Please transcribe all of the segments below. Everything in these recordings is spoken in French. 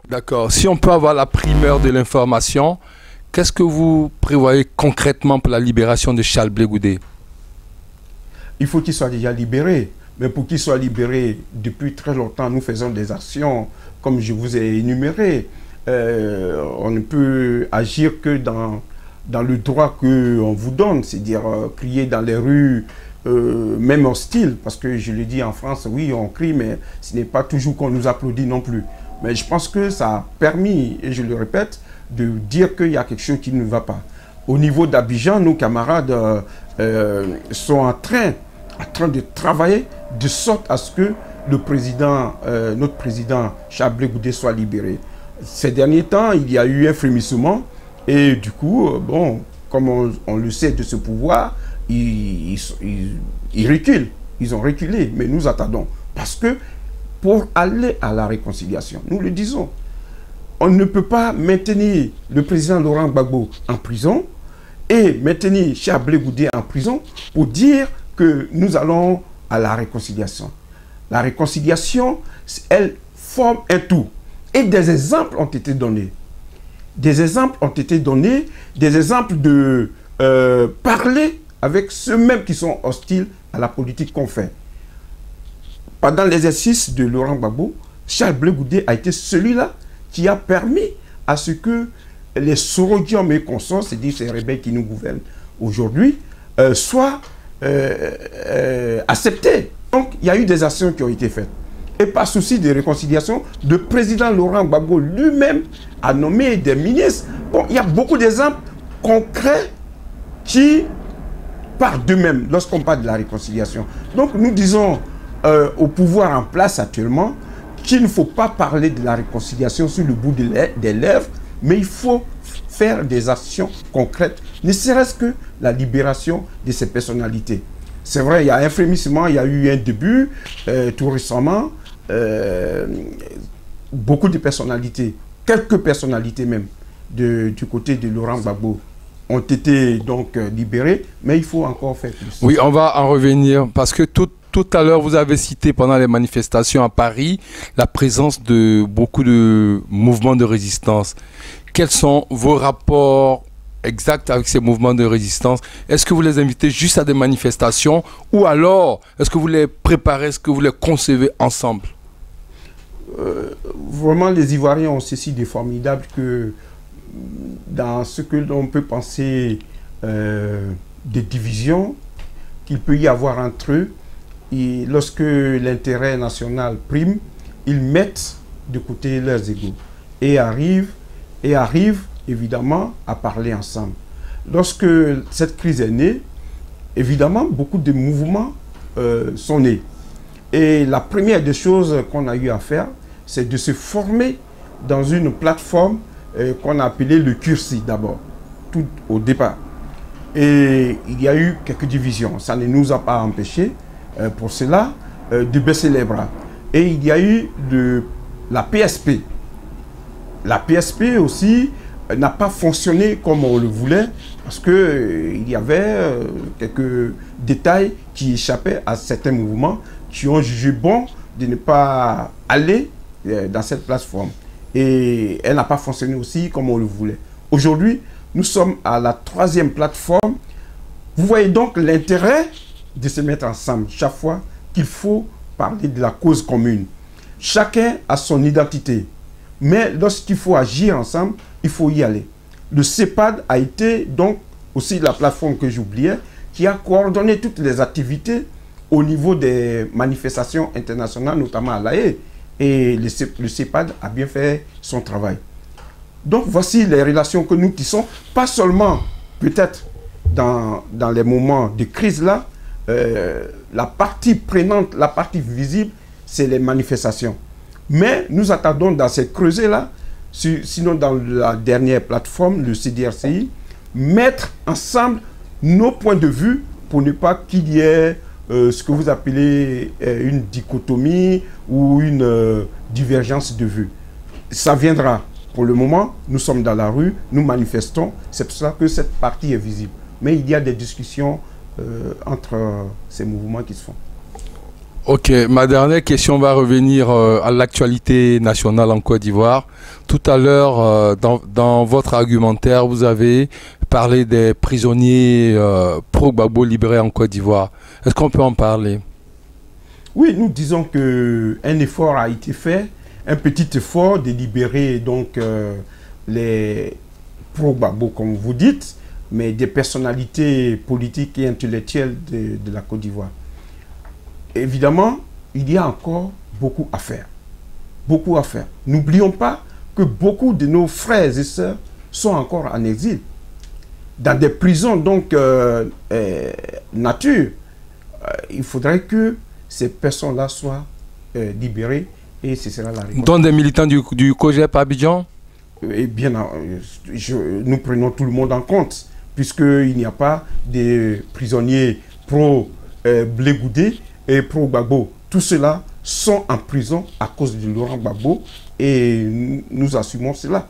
D'accord. Si on peut avoir la primeur de l'information, qu'est-ce que vous prévoyez concrètement pour la libération de Charles Blé Goudé? Il faut qu'il soit déjà libéré. Mais pour qu'il soit libéré, depuis très longtemps, nous faisons des actions, comme je vous ai énuméré. On ne peut agir que dans le droit qu'on vous donne, c'est-à-dire crier dans les rues, même hostile, parce que je le dis en France, oui, on crie, mais ce n'est pas toujours qu'on nous applaudit non plus. Mais je pense que ça a permis, et je le répète, de dire qu'il y a quelque chose qui ne va pas. Au niveau d'Abidjan, nos camarades sont en train de travailler de sorte à ce que le président, notre président Charles Blé Goudé soit libéré. Ces derniers temps, il y a eu un frémissement et du coup, bon, comme on le sait de ce pouvoir, ils reculent. Ils ont reculé, mais nous attendons. Parce que pour aller à la réconciliation, nous le disons, on ne peut pas maintenir le président Laurent Gbagbo en prison et maintenir Charles Blé Goudé en prison pour dire que nous allons à la réconciliation. La réconciliation, elle forme un tout. Et des exemples ont été donnés. Des exemples ont été donnés, des exemples de parler avec ceux-mêmes qui sont hostiles à la politique qu'on fait. Pendant l'exercice de Laurent Gbagbo, Charles Blé Goudé a été celui-là qui a permis à ce que les sorodiums et consorts, c'est-à-dire ces rebelles qui nous gouvernent aujourd'hui, soient acceptés. Donc, il y a eu des actions qui ont été faites. Et par souci de réconciliation, le président Laurent Gbagbo lui-même a nommé des ministres. Bon, il y a beaucoup d'exemples concrets qui partent d'eux-mêmes lorsqu'on parle de la réconciliation. Donc, nous disons au pouvoir en place actuellement qu'il ne faut pas parler de la réconciliation sur le bout des lèvres, mais il faut faire des actions concrètes, ne serait-ce que la libération de ces personnalités. C'est vrai, il y a un frémissement, il y a eu un début, tout récemment, beaucoup de personnalités, quelques personnalités même, du côté de Laurent Gbagbo, ont été donc libérées, mais il faut encore faire plus. Oui, on va en revenir, parce que tout à l'heure, vous avez cité pendant les manifestations à Paris la présence de beaucoup de mouvements de résistance. Quels sont vos rapports exacts avec ces mouvements de résistance? Est-ce que vous les invitez juste à des manifestations ou alors est-ce que vous les préparez, est-ce que vous les concevez ensemble? Vraiment, les Ivoiriens ont ceci de formidable que dans ce que l'on peut penser des divisions qu'il peut y avoir entre eux, et lorsque l'intérêt national prime, ils mettent de côté leurs égos et arrivent évidemment à parler ensemble. Lorsque cette crise est née, évidemment, beaucoup de mouvements sont nés. Et la première des choses qu'on a eu à faire, c'est de se former dans une plateforme qu'on a appelée le CURSI d'abord, tout au départ. Et il y a eu quelques divisions. Ça ne nous a pas empêchés, pour cela, de baisser les bras. Et il y a eu la PSP. La PSP aussi n'a pas fonctionné comme on le voulait parce qu'il y avait quelques détails qui échappaient à certains mouvements qui ont jugé bon de ne pas aller dans cette plateforme. Et elle n'a pas fonctionné aussi comme on le voulait. Aujourd'hui, nous sommes à la 3e plateforme. Vous voyez donc l'intérêt de se mettre ensemble chaque fois qu'il faut parler de la cause commune. Chacun a son identité. Mais lorsqu'il faut agir ensemble, il faut y aller. Le CEPAD a été donc aussi la plateforme que j'oubliais, qui a coordonné toutes les activités au niveau des manifestations internationales, notamment à l'A Haye. Et le CEPAD a bien fait son travail. Donc voici les relations que nous tissons, pas seulement peut-être dans les moments de crise là, la partie prenante, la partie visible, c'est les manifestations. Mais nous attendons dans ces creusets-là, sinon dans la dernière plateforme, le CDRCI, mettre ensemble nos points de vue pour ne pas qu'il y ait ce que vous appelez une dichotomie ou une divergence de vue. Ça viendra. Pour le moment, nous sommes dans la rue, nous manifestons, c'est pour ça que cette partie est visible. Mais il y a des discussions entre ces mouvements qui se font. Ok, ma dernière question va revenir à l'actualité nationale en Côte d'Ivoire. Tout à l'heure, dans votre argumentaire, vous avez parlé des prisonniers pro-Gbagbo libérés en Côte d'Ivoire. Est-ce qu'on peut en parler? Oui, nous disons qu'un effort a été fait, un petit effort de libérer donc les pro-Gbagbo, comme vous dites, mais des personnalités politiques et intellectuelles de la Côte d'Ivoire. Évidemment, il y a encore beaucoup à faire. Beaucoup à faire. N'oublions pas que beaucoup de nos frères et sœurs sont encore en exil. Dans des prisons, donc, nature. Il faudrait que ces personnes-là soient libérées et ce sera la réponse. Dont des militants du COJEP à Abidjan? Eh bien, nous prenons tout le monde en compte, puisqu'il n'y a pas de prisonniers pro-Blé Goudé et pro-Gbagbo. Tous ceux-là sont en prison à cause de Laurent Gbagbo et nous assumons cela.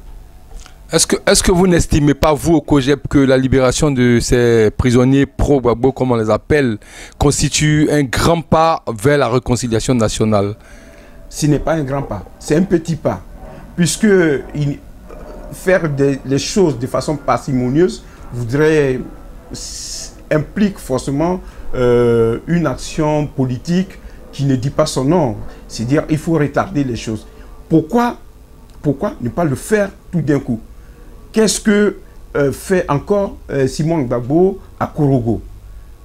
Est-ce que vous n'estimez pas, vous, au COJEP, que la libération de ces prisonniers pro-Gbagbo, comme on les appelle, constitue un grand pas vers la réconciliation nationale? Ce n'est pas un grand pas, c'est un petit pas. Puisque faire les choses de façon parcimonieuse implique forcément une action politique qui ne dit pas son nom. C'est-à-dire qu'il faut retarder les choses. Pourquoi ne pas le faire tout d'un coup? Qu'est-ce que fait encore Simone Gbagbo à Korogo?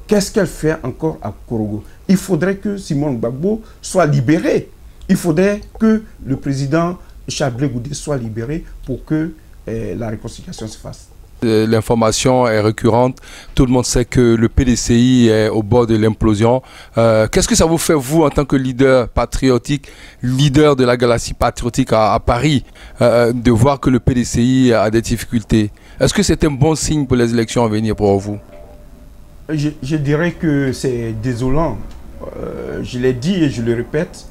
Qu'est-ce qu'elle fait encore à Korogo? Il faudrait que Simone Gbagbo soit libérée. Il faudrait que le président Charles Blé Goudé soit libéré pour que la réconciliation se fasse. L'information est récurrente. Tout le monde sait que le PDCI est au bord de l'implosion. Qu'est-ce que ça vous fait, vous, en tant que leader patriotique, leader de la galaxie patriotique à Paris, de voir que le PDCI a des difficultés? Est-ce que c'est un bon signe pour les élections à venir pour vous? Je dirais que c'est désolant. Je l'ai dit et je le répète,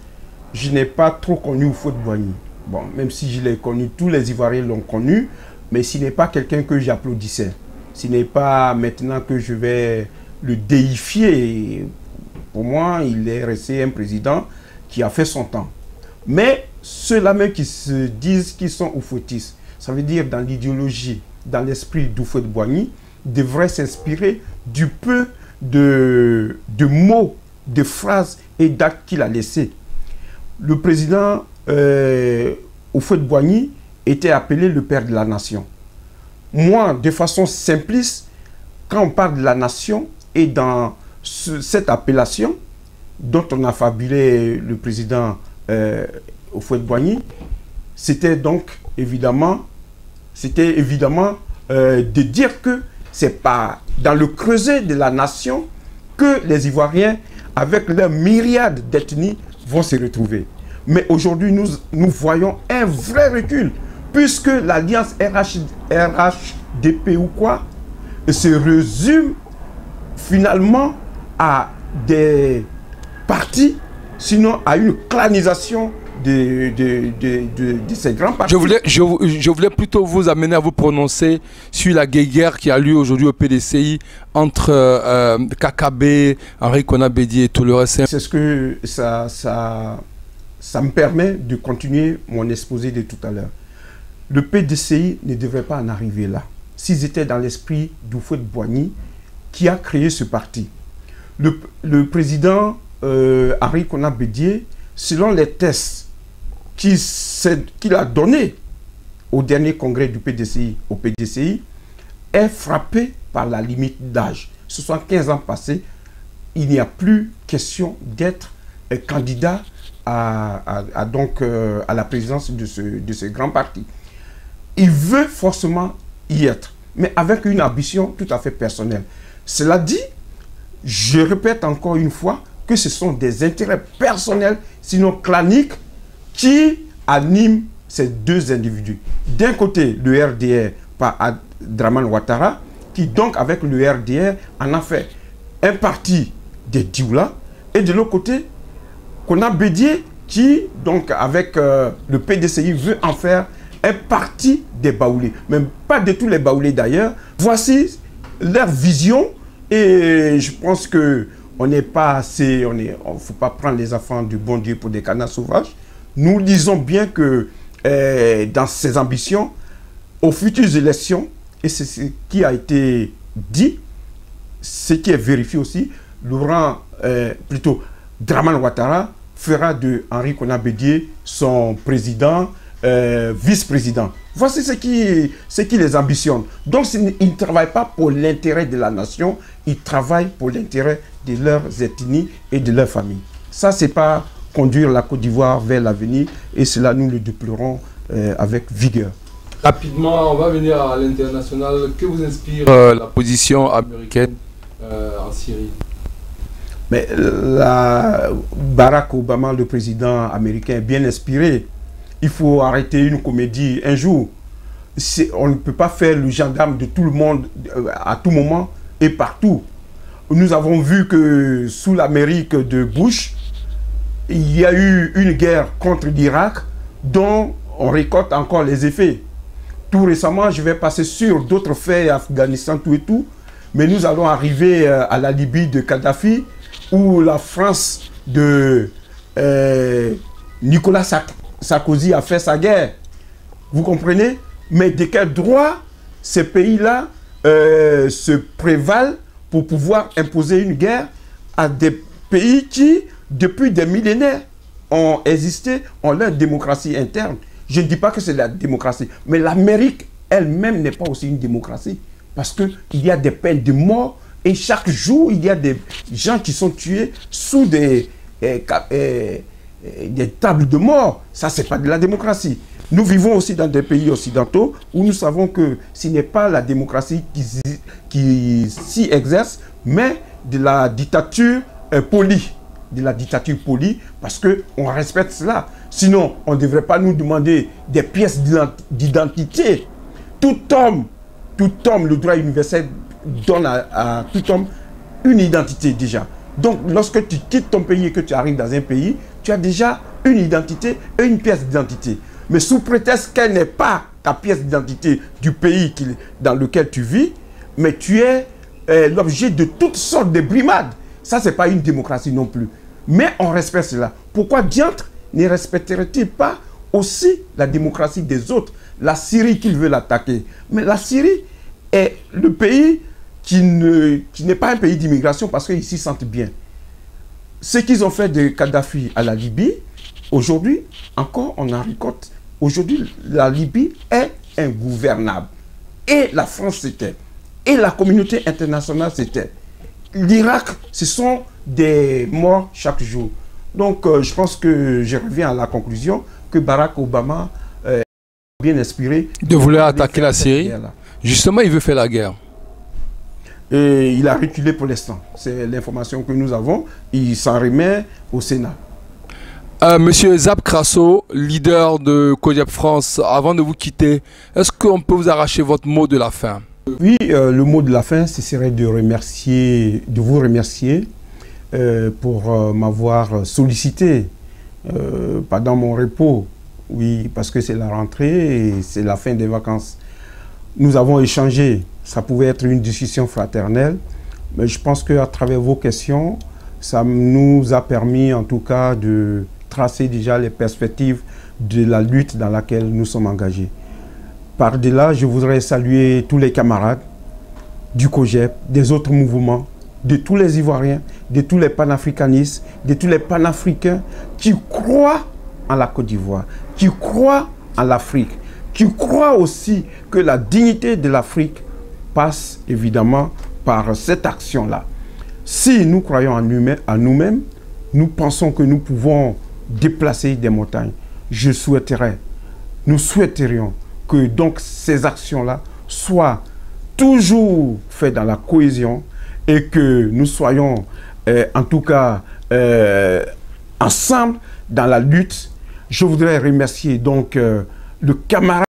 je n'ai pas trop connu Houphouët-Boigny. Bon, même si je l'ai connu, tous les Ivoiriens l'ont connu, mais ce n'est pas quelqu'un que j'applaudissais. Ce n'est pas maintenant que je vais le déifier. Pour moi, il est resté un président qui a fait son temps. Mais ceux-là même qui se disent qu'ils sont oufouettistes, ça veut dire dans l'idéologie, dans l'esprit d'Houphouët-Boigny, devraient s'inspirer du peu de mots, de phrases et d'actes qu'il a laissés. Le président Houphouët-Boigny était appelé le père de la nation. Moi, de façon simpliste, quand on parle de la nation et dans cette appellation dont on a fabulé le président Houphouët-Boigny, c'était donc évidemment, de dire que c'est pas dans le creuset de la nation que les Ivoiriens, avec leur myriade d'ethnies, vont se retrouver. Mais aujourd'hui, nous voyons un vrai recul, puisque l'alliance RHDP ou quoi se résume finalement à des partis, sinon à une clanisation de ces grands partis. Je voulais plutôt vous amener à vous prononcer sur la guerre qui a lieu aujourd'hui au PDCI entre Kakabe, Henri Konan Bédié et tout le reste. C'est ce que ça me permet de continuer mon exposé de tout à l'heure. Le PDCI ne devrait pas en arriver là. S'ils étaient dans l'esprit d'Houphouët-Boigny qui a créé ce parti. Le président Henri Konan Bédié, selon les tests qu'il a donnés au dernier congrès du PDCI, au PDCI, est frappé par la limite d'âge. 75 ans passés, il n'y a plus question d'être candidat à la présidence de ce grand parti. Il veut forcément y être, mais avec une ambition tout à fait personnelle. Cela dit, je répète encore une fois que ce sont des intérêts personnels, sinon claniques, qui animent ces deux individus. D'un côté, le RDR par Dramane Ouattara, qui donc avec le RDR en a fait un parti des Dioula, et de l'autre côté, Konan Bédié, qui donc avec le PDCI veut en faire un parti des Baoulés, même pas de tous les Baoulés d'ailleurs. Voici leur vision, et je pense que on n'est pas assez, on faut pas prendre les enfants du bon Dieu pour des canards sauvages. Nous disons bien que dans ses ambitions, aux futures élections, et c'est ce qui a été dit, ce qui est vérifié aussi, Dramane Ouattara fera de Henri Konan Bédié son président, vice-président. Voici ce qui les ambitionne. Donc, ils ne travaillent pas pour l'intérêt de la nation, ils travaillent pour l'intérêt de leurs ethnies et de leurs familles. Ça, c'est pas conduire la Côte d'Ivoire vers l'avenir, et cela, nous le déplorons avec vigueur. Rapidement, on va venir à l'international. Que vous inspire la position américaine en Syrie? Mais Barack Obama, le président américain, est bien inspiré. Il faut arrêter une comédie un jour. On ne peut pas faire le gendarme de tout le monde à tout moment et partout. Nous avons vu que sous l'Amérique de Bush, il y a eu une guerre contre l'Irak dont on récolte encore les effets. Tout récemment, je vais passer sur d'autres faits, Afghanistan, tout et tout, mais nous allons arriver à la Libye de Kadhafi, où la France de Nicolas Sarkozy a fait sa guerre. Vous comprenez? Mais de quel droit ces pays-là se prévalent pour pouvoir imposer une guerre à des pays qui, depuis des millénaires, ont existé, ont leur démocratie interne? Je ne dis pas que c'est la démocratie, mais l'Amérique elle-même n'est pas aussi une démocratie, parce qu'il y a des peines de mort, et chaque jour, il y a des gens qui sont tués sous des tables de mort. Ça, ce n'est pas de la démocratie. Nous vivons aussi dans des pays occidentaux où nous savons que ce n'est pas la démocratie qui s'y exerce, mais de la dictature polie. De la dictature polie, parce qu'on respecte cela. Sinon, on ne devrait pas nous demander des pièces d'identité. Tout homme, le droit universel donne à tout homme une identité déjà. Donc, lorsque tu quittes ton pays et que tu arrives dans un pays, tu as déjà une identité et une pièce d'identité. Mais sous prétexte qu'elle n'est pas ta pièce d'identité du pays dans lequel tu vis, mais tu es l'objet de toutes sortes de brimades. Ça, ce n'est pas une démocratie non plus. Mais on respecte cela. Pourquoi diantre ne respecterait-il pas aussi la démocratie des autres? La Syrie qu'ils veulent attaquer. Mais la Syrie est le pays qui n'est pas un pays d'immigration parce qu'ils s'y sentent bien. Ce qu'ils ont fait de Kadhafi à la Libye, aujourd'hui, encore on en récolte. Aujourd'hui, la Libye est ingouvernable. Et la France c'était. Et la communauté internationale c'était. L'Irak, ce sont des morts chaque jour. Donc, je pense que je reviens à la conclusion que Barack Obama est bien inspiré de vouloir attaquer la Syrie. Justement, il veut faire la guerre. Et il a reculé pour l'instant. C'est l'information que nous avons. Il s'en remet au Sénat. Monsieur Zap Krasso, leader de COJEP France, avant de vous quitter, est-ce qu'on peut vous arracher votre mot de la fin? Oui, le mot de la fin, ce serait de vous remercier pour m'avoir sollicité pendant mon repos. Oui, parce que c'est la rentrée et c'est la fin des vacances. Nous avons échangé, ça pouvait être une discussion fraternelle, mais je pense qu'à travers vos questions, ça nous a permis en tout cas de tracer déjà les perspectives de la lutte dans laquelle nous sommes engagés. Par-delà, je voudrais saluer tous les camarades du COJEP, des autres mouvements, de tous les Ivoiriens, de tous les panafricanistes, de tous les panafricains qui croient en la Côte d'Ivoire, qui croient en l'Afrique, qui croient aussi que la dignité de l'Afrique passe évidemment par cette action-là. Si nous croyons en nous-mêmes, nous pensons que nous pouvons déplacer des montagnes. Nous souhaiterions que donc ces actions-là soient toujours faites dans la cohésion et que nous soyons en tout cas ensemble dans la lutte. Je voudrais remercier donc le camarade